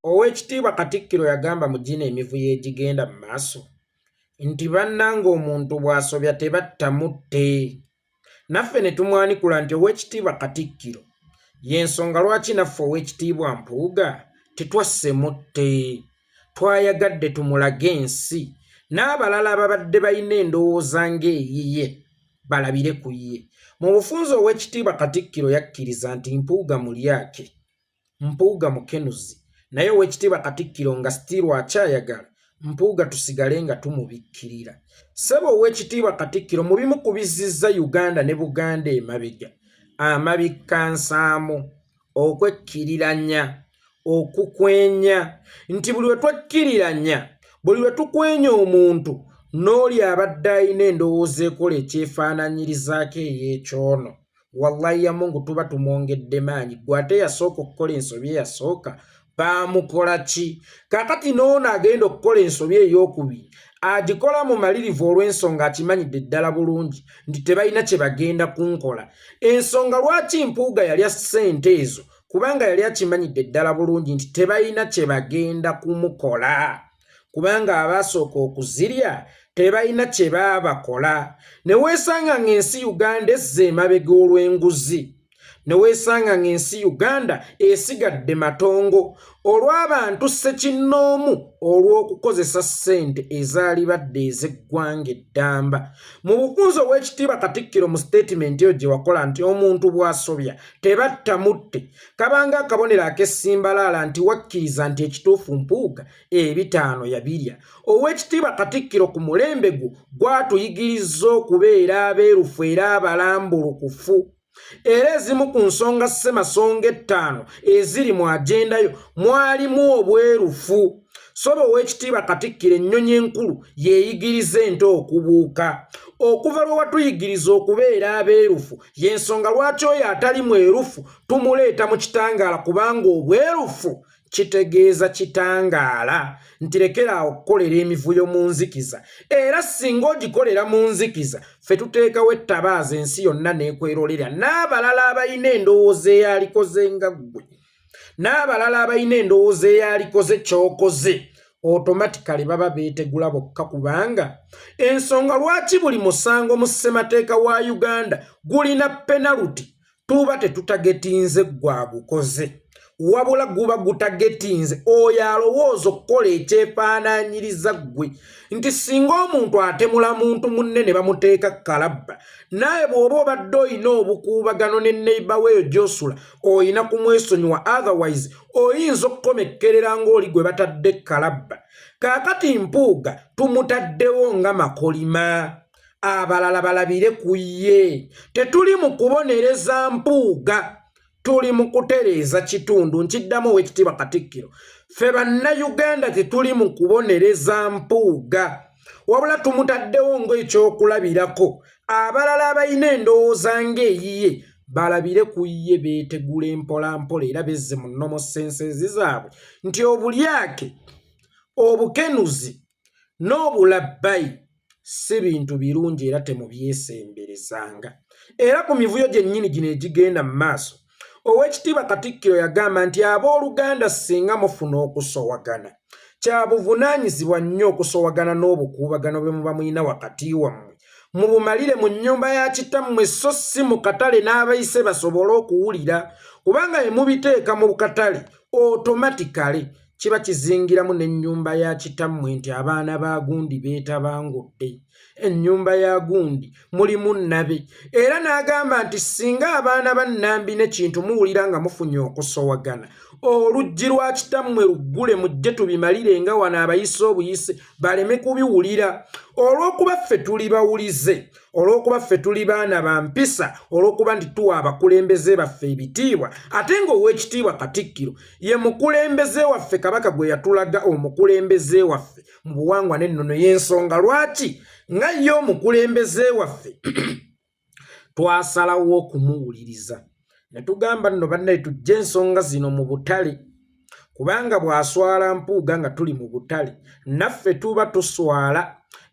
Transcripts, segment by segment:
Owekitiibwa Katikkiro yagamba mu gino emivu y'egigenda mu maaso nti bannanga omuntu bw'asobya tebatta mutte. Naffe ne tumwanikula nti Owekitiibwa Katikkiro y'ensonga lwaki naffe Owekitiibwa Mpuuga tetwasse mutte. Twayagadde tumulage ensi n'abalala ababadde balina endowooza ng'eyiye balabire ku ye. Mu bufunze Owekitiibwa Katikkiro yakkiriza nti Mpuuga mulyake, Mpuuga mukenuzi, naye Owekitiibwa Katikkiro nga stiru akyayagala Mpuuga tusigale nga tumubikkirira. Ssebo Owekitiibwa Katikkiro mu bimu kubizizza Uganda ne Buganda emabega: amabikkansaamu, okwekkiriranya, okukwenya, nti buli we twekkiriranya, buli we tukwenya omuntu n'oli abadde alina endowooza ekola ekyefaananyirizaako ey'ekyono, wallahi ya Mungu tuba tumwongedde maanyi. Gwe ate yasooka okukola ensobi eyasooka baamukola ki? Kaakati n'ono agenda okukola ensobi ey'okubiri agikola mu malirivu olw'ensonga akimanyidde ddala bulungi nti tebalina kye bagenda kunkola. Ensonga lwaki Mpuuga yalya ssente ezo kubanga yali akimanyidde ddala bulungi nti tebalina kye bagenda kumukola, kubanga abaasooka okuzirya tebalina kye baabakola. Ne weesanga ng'ensi Uganda ezza emabega olw'enguzi, ne weesanga ng'ensi Uganda esigadde matongo olw'abantu ssekinnoomu olw'okukozesa ssente ezaali badde ez'eggwanga eddamba. Mu bukunzi Owekitiibwa Katikkiro mu siteetimenti eyo gye wakola nti omuntu bw'asobya tebatta mutte, kabanga akabonero ak'essimbalaala nti wakkiriza nti ekituufu Mpuuga ebitaano yabirya. Owekitiibwa Katikkiro ku mulembe gwatuyigiriza okubeera abeerufu era abalambulukufu. Era ezimu ku nsonga ssemasonga ettaano eziri mu agenda yo mwalimu obwerufu. Soba Owekitiibwa Katikkiro ennyonyi enkulu yeeyigiriza ento okubuuka. Okuva lwe watuyigiriza okubeera abeerufu y'ensonga lwaki oyo atali mwerufu tumuleeta mu kitangaala, kubanga obwerufu kitegeeza kitangaala. Nti lekeraawo okukolera emivuyo mu nzikiza, era singa ogikolera mu nzikiza ffe tuteekawo ettabaaza ensi yonna n'ekwerolera, n'abalala abalina endowooza eyalikoze nga ggwe, n'abalala abalina endowooza eyalikoze ky'okoze, automatically baba beetegula bokka, kubanga ensonga lwaki buli musango mu ssemateeka wa Uganda gulina penalty tuba tetutagetinze gwagukoze, wabula guba gutagetinze oyo alowooza okukola ekyefaananyiriza ggwe. Nti singa omuntu atemula muntu munne ne bamuteeka kalabba, naye bw'oba obadde oyina obukuubagano ne neighbor weeyo gy'osula oyina kumwesonyiwa, otherwise oyinza okukomekkerera ng'oli gwe batadde kalabba. Kaakati Mpuuga tumutaddewo nga makolima, abalala balabire ku ye. Tetuli mu kubonereza Mpuuga, tuli mu kutereeza kitundu. Nkiddamu Owekitiibwa Katikkiro, ffe bannayuganda tetuli mu kubonereza Mpuuga, wabula tumutaddewo ng'ekyokulabirako. Abalala abalina endowooza ng'eyiye balabire ku ye, beetegula empolampola era bezze mu nnomo sensezi zaabwe nti obulyake, obukenuzi n'obulabbayi si bintu birungi era temubyesemberezanga. Era ku mivuyo gyennyini gino egigenda mu maaso, Owekitiibwa Katikkiro yagamba nti abooluganda singa mufuna okusowagana, kya buvunaanyizibwa nnyo okusowagana n'obukuubagano bwe muba mulina wakati wammwe, mubumalire mu nnyumba ya kitammwe so si mu katale n'abayise basobole okuwulira, kubanga bwe mubiteeka mu katale automatically kiba kizingiramu n'ennyumba ya kitammwe nti abaana ba gundi beetabangudde, ennyumba ya gundi mulimu nnabe. Era n'agamba nti singa abaana ba Nnambi n'ekintu muwulira nga mufunye okusowagana, oluggi lwa kitammwe luggule mujje tubimalire nga wano abayise obuyise baleme kubiwulira. Olw'okuba ffe tuli bawulize, olw'okuba ffe tuli baana ba mpisa, olw'okuba nti tuwa abakulembeze baffe ebitiibwa, ate ng'Owekitiibwa Katikkiro ye mukulembeze waffe, Kabaka gwe yatulaga omukulembeze waffe mu buwangwa n'ennono y'ensonga lwaki nga ye omukulembeze waffe twasalawo okumuwuliriza. ne tugamba nno bannaye tujje ensonga zino mu butale kubanga bw'aswala Mpuuga nga tuli mu butale naffe tuba tuswala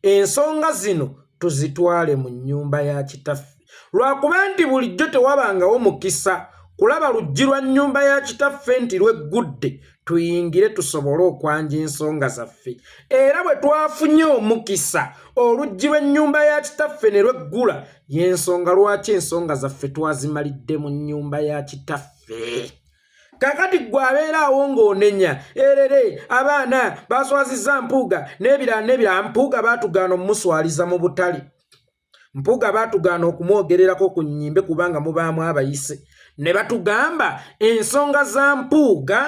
ensonga zino tuzitwale mu nnyumba ya kitaffe lwakuba nti bulijjo tewabangawo mukisa kulaba luggi lwa nnyumba ya kitaffe nti lweggudde tuyingire tusobole okwanja ensonga zaffe era bwe twafunye omukisa oluggi lw'ennyumba ya kitaffe ne lweggula y'ensonga lwaki ensonga zaffe twazimalidde mu nnyumba ya kitaffe kakati gwe abeeraawo ng'onenya erere abaana baswazizza Mpuuga n'ebirala Mpuuga baatugaana omuswaliza mu butale Mpuuga baatugaana okumwogererako ku nnyimbe kubanga mubaamu abayise ne batugamba ensonga za Mpuuga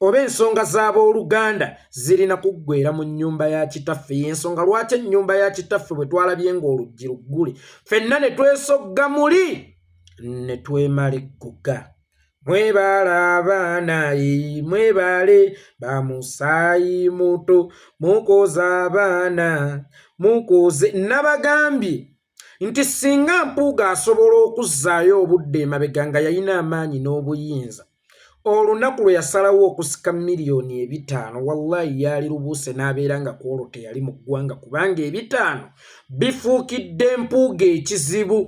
oba ensonga z'abooluganda zirina kuggweera mu nnyumba ya kitaffe y'ensonga lwaki ennyumba ya kitaffe bwe twalabye ng'oluggi luggule ffenna ne twesogga muli ne twemala eggoga mwebala abaana mwebale bamusaayi muto mukoza abaana mukoze nabagambye nti singa Mpuuga asobola okuzzaayo obudde emabega nga yalina amaanyi n'obuyinza olunaku lwe yasalawo okusika $5,000,000 wallahi yali lubuuse n'abeera nga kwolwo teyali mu ggwanga kubanga $5,000 bifuukidde Mpuuga ekizibu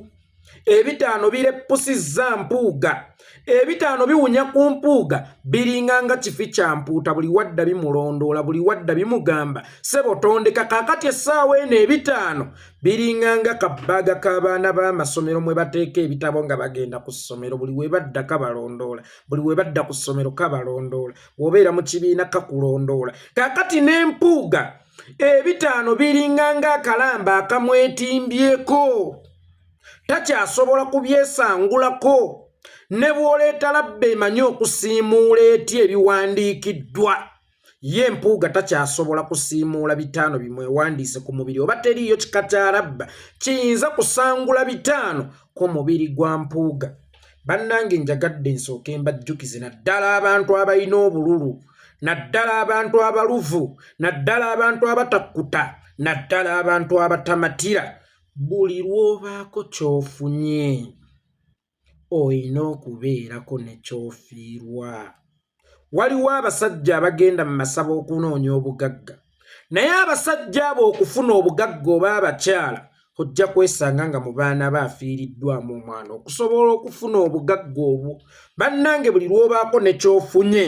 $5,000 bireppusizza Mpuuga $5,000 biwunya ku Mpuuga biringanga kifi kya mpuuta buli wadda bimulondoola buli wadda bimugamba sebo tondeka kakati essaawa eno $5,000 biringanga kabbaga k'abaana b'amasomero mwe bateeka ebitabo nga bagenda ku ssomero buli webadda kabalondoola buli webadda ku ssomero kabalondoola bw'obeera mu kibiina kakulondoola kakati n'Empuuga $5,000 biringanga akalamba akamwetimbyeko takyasobola kubyesangulako ne bw'oleeta labba emanyi okusiimuula eti ebiwandiikiddwa ye Mpuuga takyasobola kusiimuula $5,000 bimwewandiise ku mubiri oba teriiyo kika kya labba kiyinza kusangula $5,000 ku mubiri gwa Mpuuga bannange njagadde nsooke mbajjukize naddala abantu abalina obululu naddala abantu abaluvu naddala abantu abatakkuta naddala abantu abatamatira buli lw'obaako ky'ofunye oyina okubeerako ne ky'ofiirwa waliwo abasajja abagenda mu masabo okunoonya obugagga naye abasajja abo okufuna obugagga oba abakyala ojja kwesanga nga mu baana baafiiriddwamu omwana okusobola okufuna obugagga obwo bannange buli lw'obaako ne ky'ofunye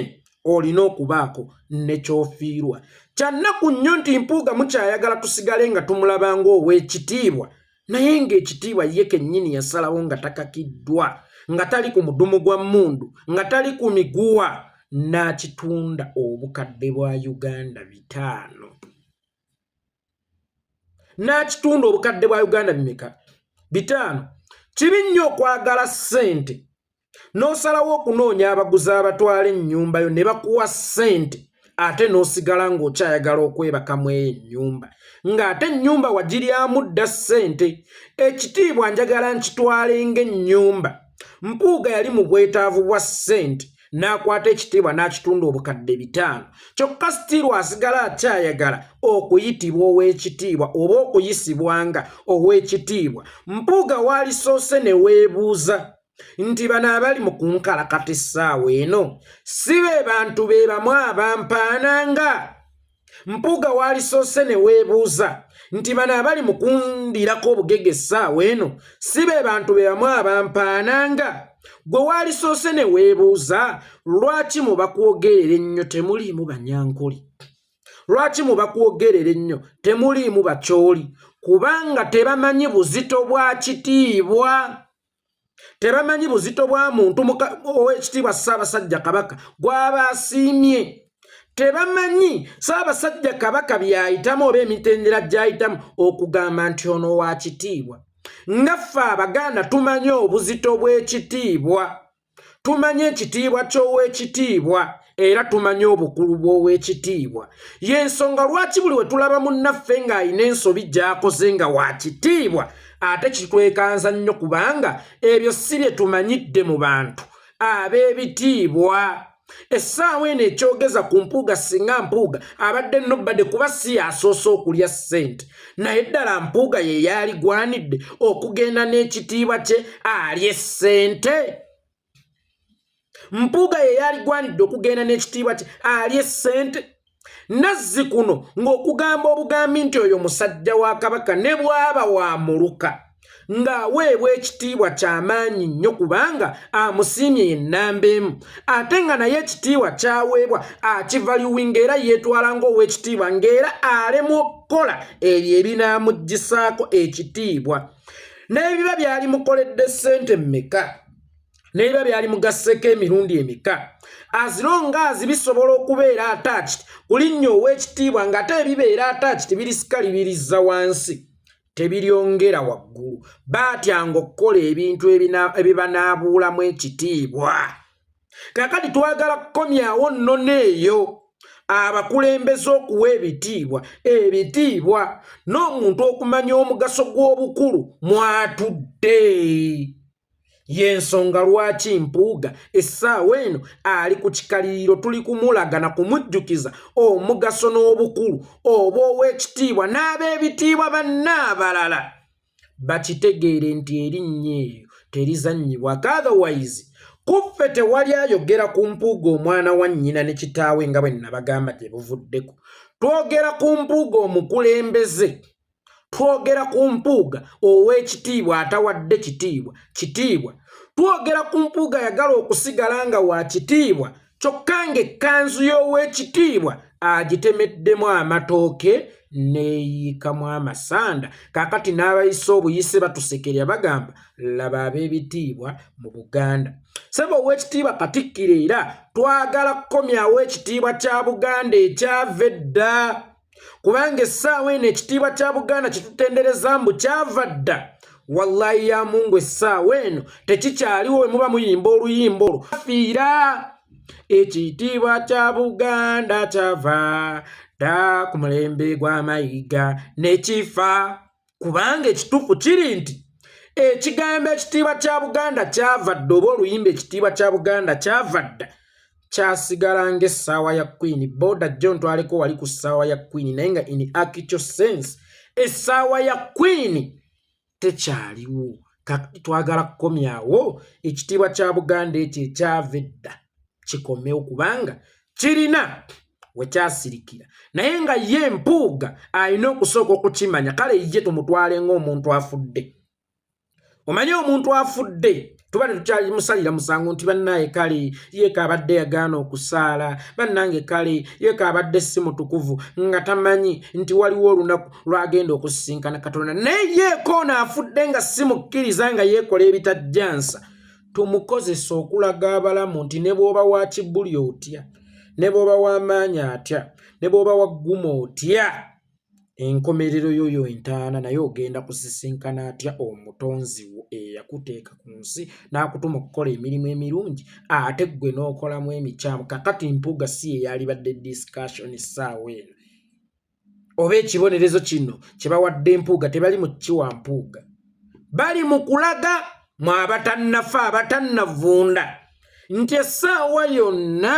olina okubaako ne ky'ofiirwa kyannaku nnyo nti Mpuuga mukyayagala tusigale nga tumulaba ng'ow'ekitiibwa naye ng'ekitiibwa ye kennyini yasalawo nga takakiddwa nga tali ku mudumu gwa mmundu nga tali ku miguwa n'akitunda obukadde bwa Uganda 5 n'akitunda obukadde bwa Uganda bimeka 5 kibi nnyo okwagala ssente n'osalawo okunoonya abaguzi abatwala ennyumba yo ne bakuwa ssente ate n'osigala ng'okyayagala okwebakamu ennyumba ng'ate ennyumba wagiryamu dda ssente ekitiibwa njagala nkitwale ng'ennyumba Mpuuga yali mu bwetaavu bwa ssente n'akwata ekitiibwa n'akitunda obukadde 5 kyokka sitiiru asigala akyayagala okuyitibwa ow'ekitiibwa oba okuyisibwanga ow'ekitiibwa Mpuuga waalisoose ne weebuuza nti bano abali mu kunkalakata essaawa eno si be bantu be bamu abampaananga Mpuuga waalisoose ne weebuuza nti bano abali mu kundirako obugege essaawa eno si be bantu be bamu abampaananga gwe waalisoose ne weebuuza lwaki mubakwogerera ennyo temuliimu banyankoli lwaki mubakwogerera ennyo temuliimu bakyoli kubanga tebamanyi buzito bwa kitiibwa tebamanyi buzito bwa muntu ow'ekitiibwa Ssaabasajja Kabaka gw'aba asiimye tebamanyi Ssaabasajja Kabaka byayitamu oba emitendera gy'ayitamu okugamba nti ono wa kitiibwa nga ffe Abaganda tumanyi obuzito bw'ekitiibwa tumanyi ekitiibwa ky'ow'ekitiibwa era tumanyi obukulu bw'ow'ekitiibwa y'ensonga lwaki buli we tulaba munnaffe ng'alina ensobi gy'akoze nga wa kitiibwa ate kitwekanza nnyo kubanga ebyo si bye tumanyidde mu bantu ab'ebitiibwa essaawa eno ekyogeza ku Mpuuga singa Mpuuga abadde nobadde kuba si yasoose okulya ssente naye ddala Mpuuga ye yaligwanidde okugenda n'ekitiibwa kye alye ssente Mpuuga ye yali gwanidde okugenda n'ekitiibwa kye ali essente Nazzikuno ng'okugamba obugambi nti oyo musajja wa Kabaka ne bw'aba wa muluka ng'aweebwa ekitiibwa ky'amaanyi nnyo kubanga amusiimye ye nnamba emu ate nga naye ekitiibwa ky'aweebwa akivaluwinga era yeetwala ng'ow'ekitiibwa ng'era alemwa okukola ebyo ebinaamuggyisaako ekitiibwa n'ebiba byalimukoledde ssente mmeka n'ebiba byalimugasseeko emirundi emeka azironga bisobola okubeera attached kulinnya ow'ekitiibwa ng'ate ebibeera attached birisikalibirizza wansi tebiryongera waggulu baatyanga okukola ebintu ebibanaabuulamu ekitiibwa kakati twagala kukomyawo nnono eyo abakulembeze okuwa ebitiibwa n'omuntu okumanya omugaso gw'obukulu mwatudde yensonga lwaki Mpuuga essaawa eno ali ku kikaliriro tuli kumulaga na kumujjukiza omugaso n'obukulu oba ow'ekitiibwa n'ab'ebitiibwa bannaabalala bakitegeere nti erinnya eyo terizannyibwa otherwise kuffe tewali ayogera ku Mpuuga omwana wa nnyina ne kitaawe nga bwe nabagamba gye buvuddeko twogera ku Mpuuga omukulembeze twogera ku Mpuuga ow'ekitiibwa atawadde kitiibwa twogera ku Mpuuga yagala okusigala nga wa kitiibwa kyokka ng'ekkanzu y'ow'ekitiibwa agitemeddemu amatooke neeyiikamu amasanda kaakati n'abayise obuyise batusekerya bagamba laba ab'ebitiibwa mu Buganda sebo ow'ekitiibwa Katikkiro era twagala kukomyawo ekitiibwa kya Buganda ekyava edda kubanga essaawa eno ekitiibwa kya Buganda kitutendereza mbu kyava dda wallahi ya Mungu essaawa eno tekikyaliwo we muba muyimba oluyimba olwo fiira ekitiibwa kya Buganda kyava dda ku mulembe gw'amayiga ne kifa kubanga ekituufu kiri nti ekigambo ekitiibwa kya Buganda kyava dda oba oluyimba ekitiibwa kya Buganda kyava dda kyasigala ng'essaawa ya Queen Boda John ntwaleko wali ku ssaawa ya Queen naye nga in actual sense essaawa ya Queen tekyaliwo kakati twagala kukomyawo ekitiibwa kya Buganda ekyo ekyava edda kikomewo kubanga kirina we kyasirikira naye nga ye Mpuuga alina okusooka okukimanya kale ye tumutwale ng'omuntu afudde omanyi omuntu afudde tuba tetukyamusalira musango nti bannaaye kale yeeka abadde yagaana okusaala bannange kale yeeka abadde si mutukuvu nga tamanyi nti waliwo olunaku lwagenda okusisinkana Katonda naye yeeka ono afudde nga si mukkiriza nga yeekola ebitajjansa tumukozesa okulaga abalamu nti ne bw'oba wa kibbuli otya ne bw'oba w'amaanyi atya ne bw'oba wagguma otya enkomerero yoyo entaana naye ogenda kusisinkana atya omutonzi wo eyakuteeka ku nsi n'akutuma okukola emirimu emirungi ate ggwe n'okolamu emikyamu kakati Mpuuga si ye yalibadde discussion essaawa eno oba ekibonerezo kino kye bawadde Mpuuga tebali mu kiwa Mpuuga bali mu kulaga mu abatannafa abatannavunda nti essaawa yonna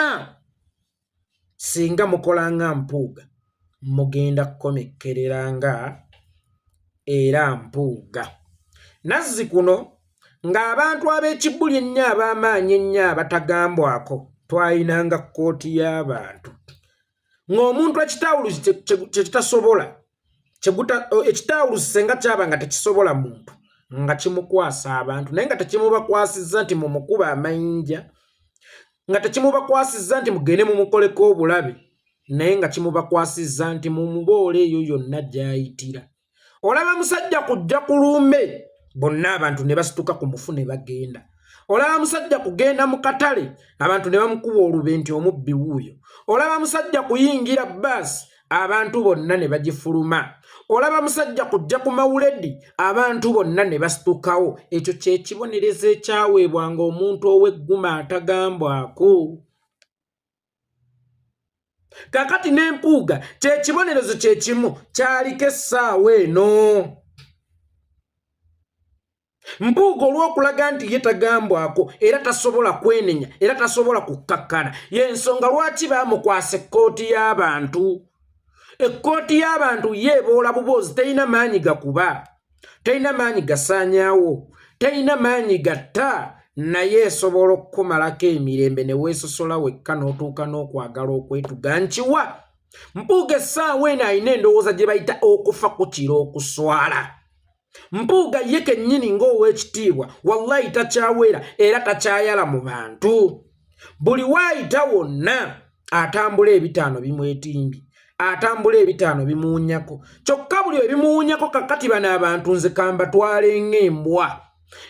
singa mukola nga Mpuuga mugenda kukomekkereranga era Mpuuga Nazzikuno ng'abantu ab'ekibbuli ennyo ab'amaanyi ennyo abatagambwako twayinanga kkooti y'abantu ng'omuntu ekitawuluzi kye kitasobola ekitawuluzi senga kyaba nga tekisobola muntu nga kimukwasa abantu naye nga tekimubakwasizza nti mumukuba amayinja nga tekimubakwasizza nti mugende mumukoleko obulabe naye nga kimubakwasizza nti mumuboole eyo yonna gy'ayitira olaba musajja kujja ku lumbe bonna abantu ne basituka ku mufu ne bagenda olaba musajja kugenda mu katale abantu ne bamukuba olube nti omubbi wuuyo olaba musajja kuyingira bbaasi abantu bonna ne bagifuluma olaba musajja kujja ku mawuledi abantu bonna ne basitukawo ekyo kye kibonerezo ekyaweebwanga omuntu ow'egguma atagambwako kakati n'Empuuga kye kibonerezo kye kimu kyaliko essaawa eno Mpuuga olw'okulaga nti ye tagambwako era tasobola kwenenya era tasobola kukkakkana y'ensonga lwaki baamukwasa ekkooti y'abantu ekkooti y'abantu yeeboola buboozi terina maanyi gakuba terina maanyi gasaanyaawo terina maanyi gatta naye esobola okukumalako emirembe ne weesosola wekka n'otuuka n'okwagala okwetuga nkiwa. Mpuuga essaawa eno alina endowooza gye bayita okufa ku kiro okuswala. Mpuuga ye kennyini ng'ow'ekitiibwa wallahi takyawera era takyayala mu bantu. Buli waayita wonna atambula ebitaano bimwetimbi, atambula ebitaano bimuwunyako. Kyokka buli ebimuwunyako kakati bano abantu nze kambatwale ng'embwa.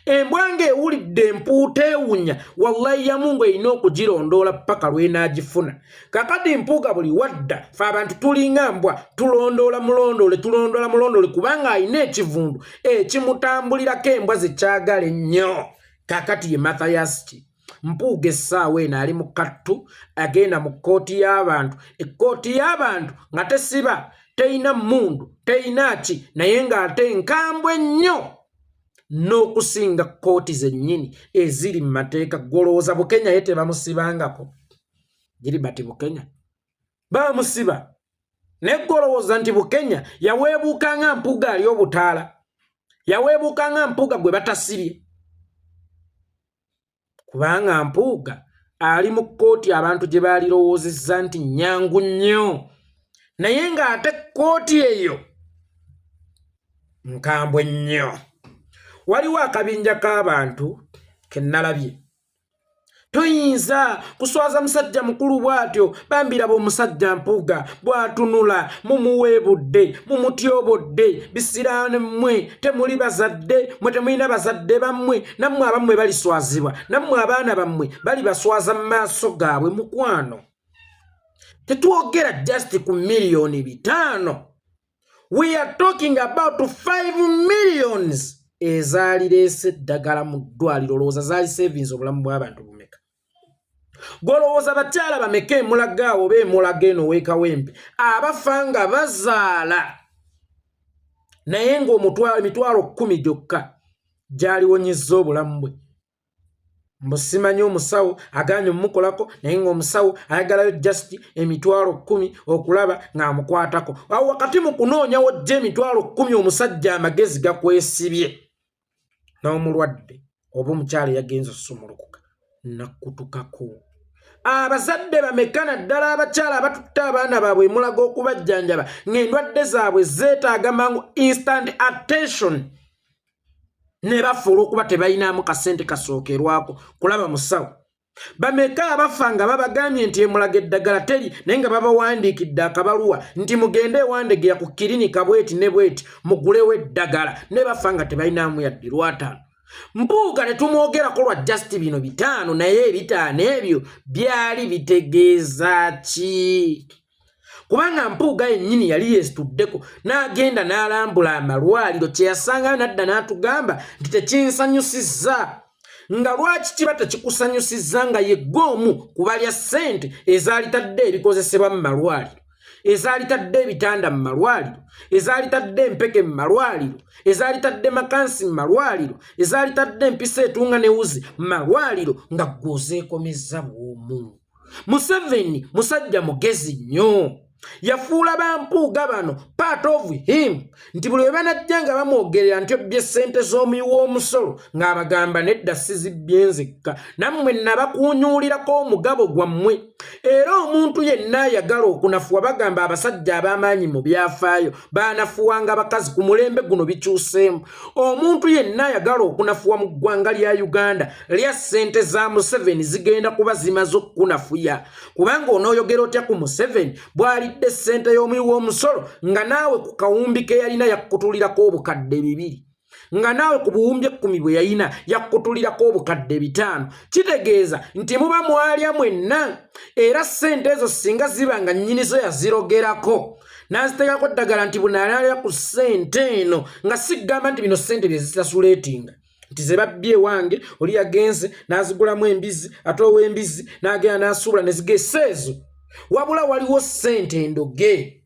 Embwa ng'ewulidde empuuta ewunya wallahi yamungu erina okugirondoola paka lw'enaagifuna. Kakati Mpuuga buli wadda fe abantu tulinga mbwa tulondoola mulondoole kubanga alina ekivundu ekimutambulirako embwa zekyagala ennyo. Kakati ye Mathias ki? Mpuuga essaawa eno ali mu kattu agenda mu kkooti y'abantu. Ekkooti y'abantu nga tesiba teyina mmundu teyina ki naye ng'ate nkambwe nnyo n'okusinga kkooti zennyini eziri mu mateeka. Golowooza Bukenya ye tebamusibangako? Gilbert Bukenya bamusiba naye golowooza nti Bukenya yaweebuuka nga Mpuuga ali obutaala, yaweebuuka nga Mpuuga gwe batasibye? Kubanga Mpuuga ali mu kkooti abantu gye baalirowoozezza nti nnyangu nnyo naye ng'ate kkooti eyo nkambwe nnyo. Waliwo akabinja k'abantu ke nnalabye. Toyinza kuswaza musajja mukulu bw'atyo bambiraba omusajja Mpuuga bw'atunula mumuweebudde mumutyobodde bisiraane mmwe temuli bazadde mwe temulina bazadde bammwe nammwe abammwe baliswazibwa nammwe abaana bammwe bali baswaza mu maaso gaabwe. Mukwano tetwogera just ku miliyoni 5. We are talking about 5 millions ezalireese eddagala mu ddwaliro. Olowooza zaali savings obulamu bw'abantu bumeka? Golowooza bakyala bameka emulaga awo beemulaga eno weekawempe abafa nga bazaala naye ng'emitwalo 10 gyokka gy'aliwonyezza obulamu bwe. Mbusimanyi omusawo aganye omukolako naye ng'omusawo ayagalayo just emitwalo 10 okulaba ng'amukwatako. Awo wakati mu kunoonyawo gye emitwalo 10 omusajja amagezi gakwesibye n'omulwadde oba omukyala yagenza osumulukuka nakkutukako. Abazadde bameka naddala abakyala abatutte abaana baabwe emulaga okubajjanjaba ng'endwadde zaabwe zeetaaga mangu instant attention ne bafuula okuba tebalinamu kasente kasookerwako kulaba musawo. Bameka abafa nga babagambye nti emulaga eddagala teri naye nga babawandiikidde akabaluwa nti mugende ewandegera ku kirinika bweti ne bweti mugulewo eddagala ne bafa nga tebalinamu yadde lwataano. Mpuuga ne tumwogerako lwa just bino 5 naye 5 ebyo byali bitegeeza ki? Kubanga Mpuuga yennyini yali yeestuddeko n'agenda n'alambula amalwaliro kye yasangayo n'adda n'atugamba nti tekinsanyusizza. Nga lwaki kiba tekikusanyusizza nga yeggoomu kubalya ssente ezaalitadde ebikozesebwa mu malwaliro, ezaalitadde ebitanda mu malwaliro, ezaalitadde empeke mu malwaliro, ezaalitadde makansi mu malwaliro, ezaalitadde empisa etunga ne wuzi mu malwaliro nga gwozeekomezza bw'omu. Museveni musajja mugezi nnyo. Yafuula ba Mpuuga bano part of him nti buli we banajja nga bamwogerera nti obbye ssente z'omuyi w'omusolo ng'abagamba nedda sizibbye nzekka nammwe nabakuunyuulirako omugabo gwammwe. Era omuntu yenna ayagala okunafuwa bagamba abasajja ab'amaanyi mu byafaayo baanafuwanga bakazi ku mulembe guno bikyuseemu. Omuntu yenna ayagala okunafuwa mu ggwanga lya Uganda lya ssente za Museveni zigenda kuba zimaze okunafuya. Kubanga onooyogera otya ku Museveni bw'alidde ssente y'omuyi w'omusolo nga naawe ku kawumbi ke yalina yakkutulirako obukadde 2 nga naawe ku buwumbi 10 bwe yalina yakkutulirako obukadde 5. Kitegeeza nti muba mwalya mwenna era ssente ezo singa ziba nga nnyinizo yazirogerako n'aziteekako ddagala nti bunaalya ku ssente eno nga sigamba nti bino ssente bye zisasuleetinga nti ze babbye wange oli yagenze n'azigulamu embizi ate ow'embizi n'agenda n'asuubula ne zigeesa ezo. Wabula waliwo ssente endoge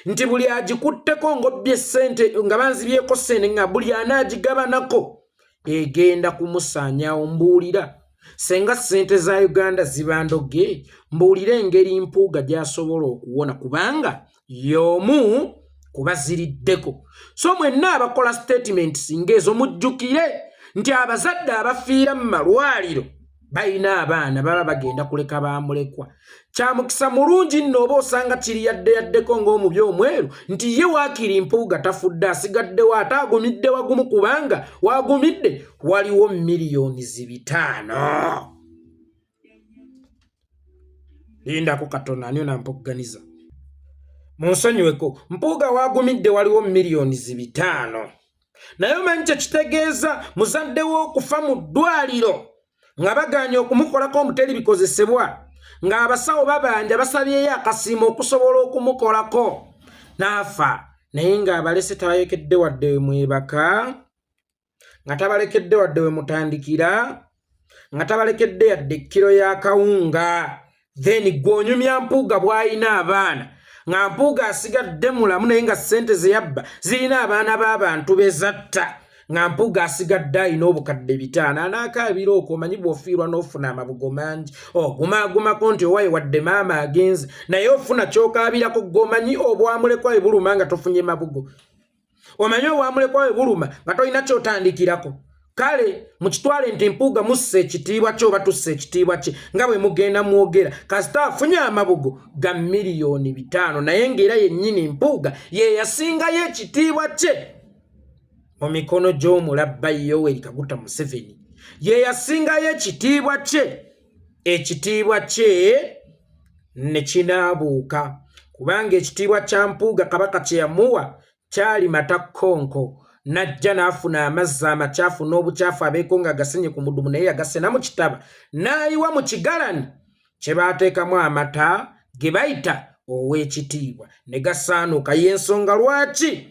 nti buli agikutteko ng'obbye ssente nga banzibyeko ssente nga buli anaagigabanako egenda kumusaanyaawo. Mbuulira senga ssente za Uganda ziba ndoge mbuulira engeri Mpuuga gy'asobola okuwona kubanga y'omu kuba ziriddeko. So mwenna abakola statements ng'ezo mujjukire nti abazadde abafiira mu malwaliro balina abaana baba bagenda kuleka bamulekwa. Kyamukisa mulungi nno oba osanga kiri yaddeko ng'omubi omweru nti ye waakiri Mpuuga tafudde asigaddewo ate agumidde wagumu kubanga wagumidde waliwo miliyoni 5. Lindako Katonda aniyo nampogganiza. Munsonyiweko, Mpuuga wagumidde waliwo miliyoni 5. Naye omanyi kye kitegeeza muzadde w'okufa mu ddwaliro nga baganya okumukolako omuteri bikozesebwa nga abasawo babanja basabyeyo akasiimo okusobola okumukolako n'afa, naye ng'abalese tabayekedde wadde we mwebaka, nga tabalekedde wadde we mutandikira, nga tabalekedde yadde kilo ya kawunga. Then gw'onyumya Mpuuga bw'alina abaana nga Mpuuga asigadde mulamu naye nga ssente ze yabba zirina abaana b'abantu bezatta, nga Mpuuga asigadde alina obukadde 5 anaakaabira okwo. Omanyi bw'ofiirwa n'ofuna amabugo mangi ogumaagumako nti owaye wadde maama agenze, naye ofuna ky'okaabirako gw'omanyi obwamulekwa bwe buluma nga tofunye mabugo. Omanyi obwamulekwa bwe buluma nga tolina ky'otandikirako. Kale mukitwale nti Mpuuga musse ekitiibwa kye oba tusse ekitiibwa kye nga bwe mugenda mwogera kasita afunye amabugo ga miliyoni 5, naye ng'era yennyini Mpuuga ye yasingayo ekitiibwa kye mu mikono gy'omulabba Yoweri Kaguta Museveni. Ye yasingayo ekitiibwa kye ne kinaabuuka, kubanga ekitiibwa kya Mpuuga Kabaka kye yamuwa kyali matakonko. Najja n'afuna amazzi amakyafu n'obukyafu abeeko nga gasenye ku mudumu, naye yagasena mu kitaba n'ayiwa mu kigalani kye baateekamu amata ge bayita ow'ekitiibwa ne gasaanuuka. Y'ensonga lwaki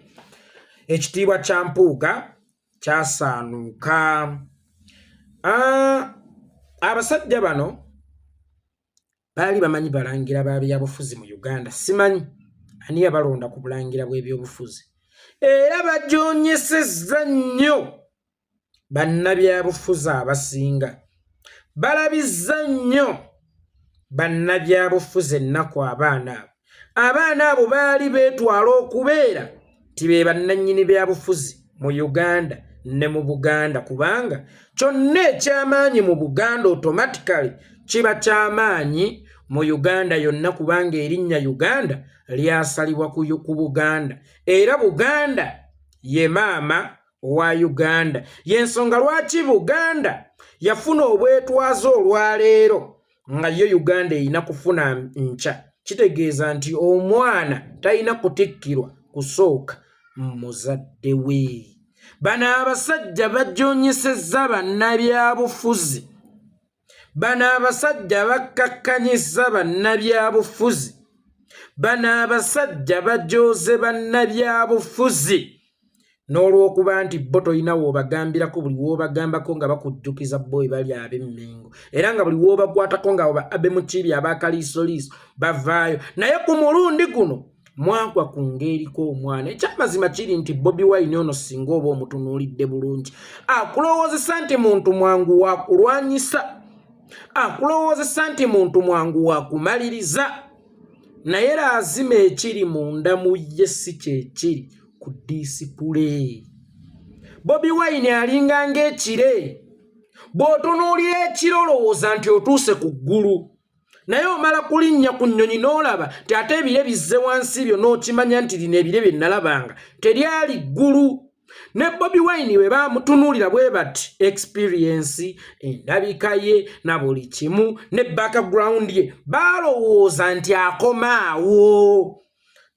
ekitiibwa kya Mpuuga kyasaanuuka. Abasajja bano baali bamanyi balangira ba byabufuzi mu Uganda. Simanyi ani yabalonda ku bulangira bw'ebyobufuzi, era bajoonyesezza nnyo bannabyabufuzi abasinga. Balabizza nnyo bannabyabufuzi ennaku abaana abo baali beetwala okubeera ti be bannannyini byabufuzi mu Uganda ne mu Buganda, kubanga kyonna ekyamaanyi mu Buganda automatically kiba kyamaanyi mu Uganda yonna, kubanga erinnya Uganda lyasalibwa ku Buganda, era Buganda ye maama wa Uganda. Y'ensonga lwaki Buganda yafuna obwetwazo olwaleero nga yo Uganda erina kufuna nkya. Kitegeeza nti omwana talina kutikkirwa kusooka muzadde we. Bano abasajja bajoonyesezza bannabyabufuzi, bano abasajja bakkakkanyizza bannabyabufuzi, bano abasajja bajooze bannabyabufuzi, n'olw'okuba nti bo tolina w'obagambirako buli w'obagambako nga bakujjukiza bo bali ab'emmengo, era nga buli w'obakwatako nga oba abe mukibi abakaliisoliiso bavaayo. Naye ku mulundi guno mwagwa ku ng'eriko omwana. Ekyamazima kiri nti Bobi Wine ono singa oba omutunuulidde bulungi akulowoozesa nti muntu mwangu wa kulwanyisa, akulowoozesa nti muntu mwangu wa kumaliriza, naye laazima ekiri munda mu ye si kyekiri ku disipule. Bobi Wine alinga ng'ekire, bw'otunuulira ekiro olowooza nti otuuse ku ggulu, naye omala kulinnya ku nnyonyi n'olaba ti ate ebire bizze wansi byo n'okimanya nti lino ebire bye nalabanga teryali ggulu. Ne Bobi Wine bwe baamutunuulira bwe bati experience, endabika ye na buli kimu ne background ye, baalowooza nti akomaawo,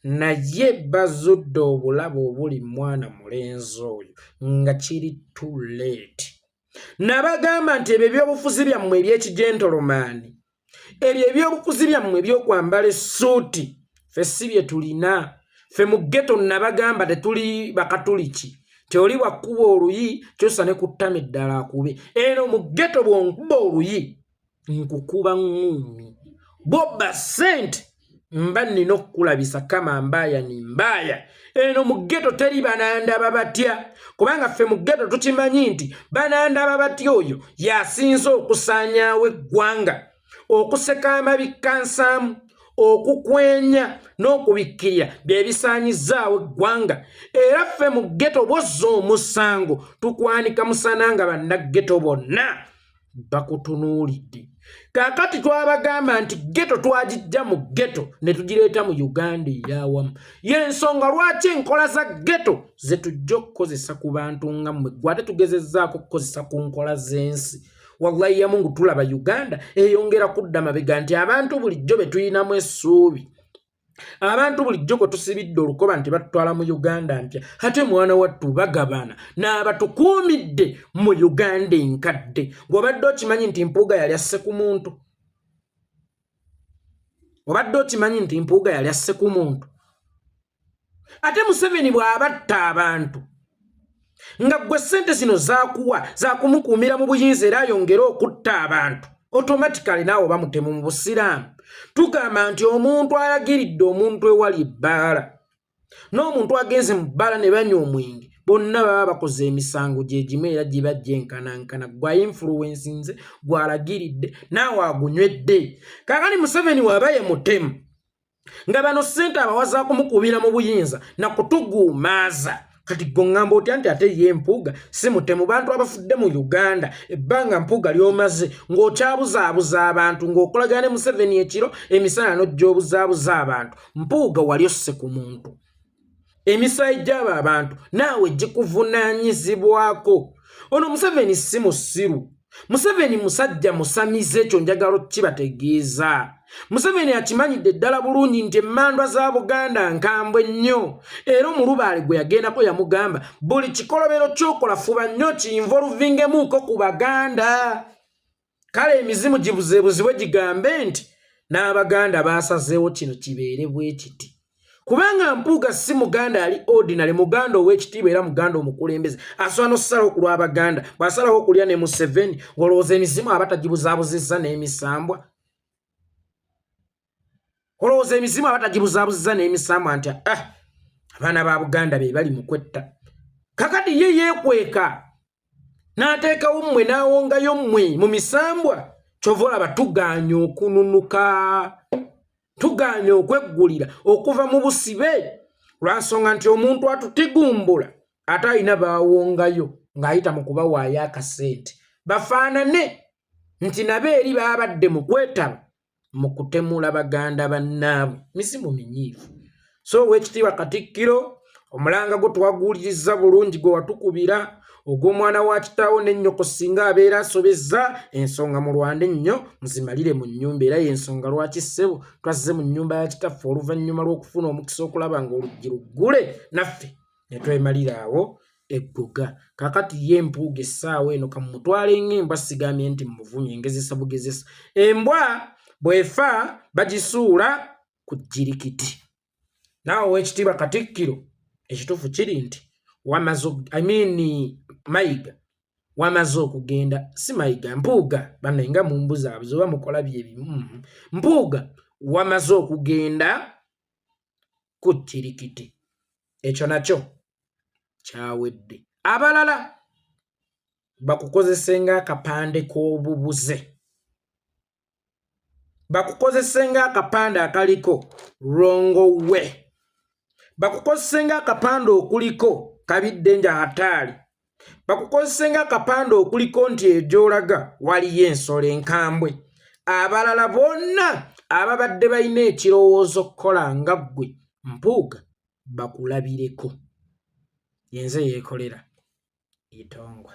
naye bazudde obulabe obuli mwana mulenzi oyo nga kiri too late. Nabagamba nti ebyo ebyobufuzi byammwe eby'ekigentolomaani, ebyo ebyobufuzi byammwe ebyokwambala essuuti, ffe si bye tulina. Ffe mu ghetto nabagamba tetuli bakatuliki, tyoli bwakkuba oluyi kyosa ne kuttama eddala akube. Eno mu ghetto bw'onkuba oluyi nkukuba ngumi, bw'obba ssente mba nina okukulabisa kama mbaya ni mbaya. Eno mu ghetto teri banandaba batya, kubanga ffe mu ghetto tukimanyi nti banandaba batya oyo yasinze okusaanyaawo eggwanga, okuseka amabikka nsaamu, okukwenya n'okubikkirira bye bisaanyizaawo eggwanga era ffe mu ghetto bozza omusango tukwanika musana nga bannaghetto bonna bakutunuulidde. Kaakati twabagamba nti ghetto twagijja mu ghetto ne tugireeta mu Uganda ey'awamu. Y'ensonga lwaki enkola za ghetto ze tujja okukozesa ku bantu nga mmwe gwe ate tugezezzaako okukozesa ku nkola z'ensi. Wallahi ya Mungu tulaba Uganda eyongera kudda mabega nti abantu bulijjo be tuyinamu essuubi. Abantu bulijjo kwe tusibidde olukoba nti batutwala mu Uganda mpya ate mwana wattu bagabana n'abatukuumidde mu Uganda enkadde. Ng'obadde okimanyi nti Mpuuga yali asse ku muntu? Obadde okimanyi nti Mpuuga yali asse ku muntu? Ate Museveni bw'abatta abantu nga gwe ssente zino zaakuwa zaakumukuumira mu buyinza era ayongera okutta abantu, automatically naawe bamutemu mu busiraamu. Tugamba nti omuntu ayagiridde omuntu ewali ebbaala n'omuntu agenze mu bbaala ne banywa omwenge bonna baba bakoze emisango gye gimu era gye bajja enkanankana. Gwa influensinze gwalagiridde naawe agunywedde. Kaakati Museveni waba ye mutemu nga bano ssente abawaza kumukubira mu buyinza na kutuguumaaza. Kati gongamba otya nti ate ye Mpuuga si mutemu bantu abafudde mu Uganda ebbanga Mpuuga lyomaze ng'okyabuzaabuza abantu ng'okolagana ne Museveni ekiro emisana n'ojja obuzaabuza abantu. Mpuuga wali osse ku muntu. Emisayi gy'abo abantu naawe gikuvunaanyizibwako. Ono Museveni si musiru. Museveni musajja musamize ekyo njagala kibategeeza. Museveni akimanyidde ddala bulungi nti emmandwa za Buganda nkambwe nnyo era omulubaale gwe yagendako yamugamba buli kikolobero ky'okola fuba nnyo kinvolvingemuuko ku Baganda. Kale emizimu gibuzeebuzibwe gigambe nti n'Abaganda baasazeewo kino kibeere bwe kiti. Kubanga Mpuuga si Muganda ali ordinary, Muganda ow'ekitiibwa era Muganda omukulembeze asobola n'okusalawo ku lw'Abaganda. Bw'asalawo okulya ne Museveni olowooza emizimu abatagibuzaabuzizza n'emisambwa? Olowooza emizimu abatagibuzaabuzizza n'emisambwa nti abaana ba Buganda be bali mu kwetta? Kakati ye yeekweka n'ateekawo mmwe n'awongayo mmwe mu misambwa. Kyova olaba tugaanye okununuka, tugaanye okweggulira okuva mu busibe lwansonga nti omuntu atutigumbula ate alina baawongayo ng'ayita mu kubawaayo akasente bafaanane nti nabo eri baabadde mu kwetaba mu kutemula Baganda bannaabwe. Misimu minyiifu. So Oweekitiibwa Katikkiro omulanga gwe twaguuliriza bulungi gwe watukubira ogw'omwana wa kitaawo n'ennyoko singa abeera asobezza ensonga mu Rwanda ennyo muzimalire mu nnyumba. Era y'ensonga lwaki ssebo twazze mu nnyumba ya kitaffe oluvannyuma lw'okufuna omukisa okulaba ng'oluggi luggule naffe ne twemalira awo eggoga. Kaakati ye Mpuuga essaawa eno kamumutwale ng'embwa sigambye nti muvumye ngezesa bugezesa. Embwa bwefa bagisuula ku jjirikiti. Naawe Oweekitiibwa Katikkiro ekituufu kiri nti Mayiga wamaze okugenda, si Mayiga, Mpuuga banne nga mumbuzaabuza oba mukola bye bimu. Mpuuga wamaze okugenda ku jjirikiti. Ekyo nakyo kyawedde. Abalala bakukozese ng'akapande k'obubuze, bakukozese ng'akapande akaliko rongowe, bakukozese ng'akapande okuliko kabidde nja hataali, bakukozese ng'akapande okuliko nti egy'olaga waliyo ensolo enkambwe. Abalala bonna ababadde balina ekirowoozo kukola nga ggwe Mpuuga bakulabireko. Yenze Yekolera, Itongwa.